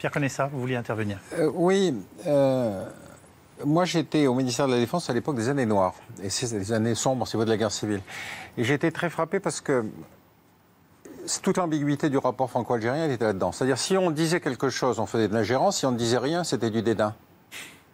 Pierre Conessa, vous vouliez intervenir. Oui. Moi, j'étais au ministère de la Défense à l'époque des années noires. Et c'est des années sombres, c'est de la guerre civile. Et j'ai été très frappé parce que toute l'ambiguïté du rapport franco-algérien était là-dedans. C'est-à-dire, si on disait quelque chose, on faisait de l'ingérence. Si on ne disait rien, c'était du dédain.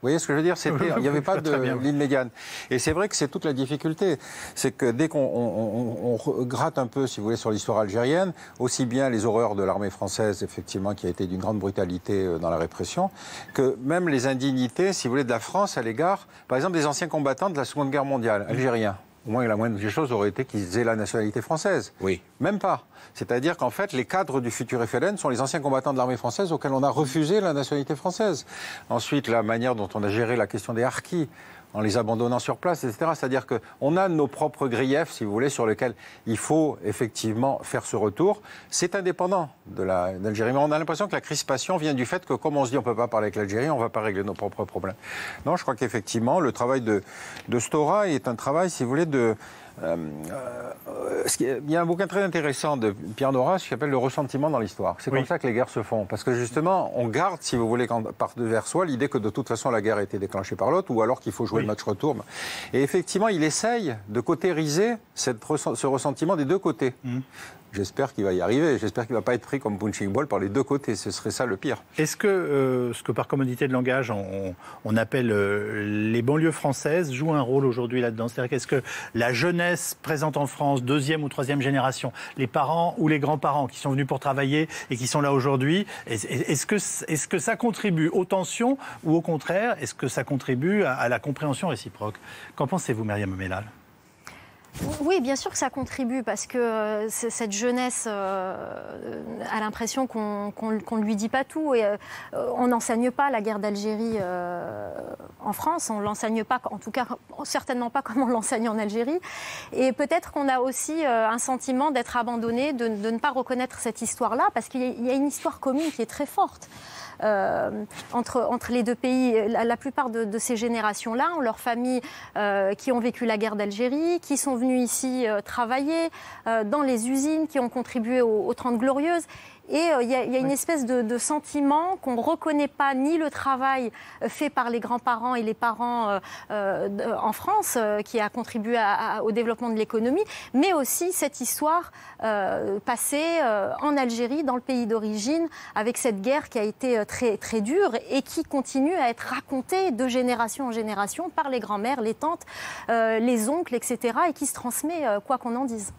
Vous voyez ce que je veux dire? Il n'y avait pas de ligne médiane. Et c'est vrai que c'est toute la difficulté. C'est que dès qu'on gratte un peu, si vous voulez, sur l'histoire algérienne, aussi bien les horreurs de l'armée française, effectivement, qui a été d'une grande brutalité dans la répression, que même les indignités, si vous voulez, de la France à l'égard, par exemple, des anciens combattants de la Seconde Guerre mondiale, algériens. Au moins, la moindre des choses aurait été qu'ils aient la nationalité française. Oui. Même pas. C'est-à-dire qu'en fait, les cadres du futur FLN sont les anciens combattants de l'armée française auxquels on a refusé la nationalité française. Ensuite, la manière dont on a géré la question des harkis, en les abandonnant sur place, etc. C'est-à-dire qu'on a nos propres griefs, si vous voulez, sur lesquels il faut effectivement faire ce retour. C'est indépendant de l'Algérie. Mais on a l'impression que la crispation vient du fait que, comme on se dit, on ne peut pas parler avec l'Algérie, on ne va pas régler nos propres problèmes. Non, je crois qu'effectivement, le travail de Stora est un travail, si vous voulez, il y a un bouquin très intéressant de Pierre Nora qui s'appelle Le ressentiment dans l'histoire. C'est comme ça que les guerres se font. Parce que justement, on garde, si vous voulez, par-devers soi, l'idée que de toute façon la guerre a été déclenchée par l'autre, ou alors qu'il faut jouer le match retour. Et effectivement, il essaye de cautériser ce ressentiment des deux côtés. J'espère qu'il va y arriver. J'espère qu'il ne va pas être pris comme punching ball par les deux côtés. Ce serait ça le pire. Est-ce que ce que par commodité de langage on appelle les banlieues françaises joue un rôle aujourd'hui là-dedans? C'est-à-dire qu'est-ce que la jeunesse présente en France, deuxième ou troisième génération, les parents ou les grands-parents qui sont venus pour travailler et qui sont là aujourd'hui, est-ce que ça contribue aux tensions ou au contraire, est-ce que ça contribue à la compréhension réciproque? Qu'en pensez-vous, Myriam Mellal? Oui, bien sûr que ça contribue parce que cette jeunesse a l'impression qu'on ne lui dit pas tout. Et, on n'enseigne pas la guerre d'Algérie en France, on ne l'enseigne pas, en tout cas certainement pas comme on l'enseigne en Algérie. Et peut-être qu'on a aussi un sentiment d'être abandonné, de ne pas reconnaître cette histoire-là, parce qu'il y a une histoire commune qui est très forte. Entre les deux pays. La plupart de ces générations-là ont leurs familles qui ont vécu la guerre d'Algérie, qui sont venues ici travailler dans les usines, qui ont contribué aux 30 Glorieuses. Et il y a une espèce de sentiment qu'on ne reconnaît pas ni le travail fait par les grands-parents et les parents en France, qui a contribué au développement de l'économie, mais aussi cette histoire passée en Algérie, dans le pays d'origine, avec cette guerre qui a été très, très dure et qui continue à être racontée de génération en génération par les grands-mères, les tantes, les oncles, etc., et qui se transmet quoi qu'on en dise.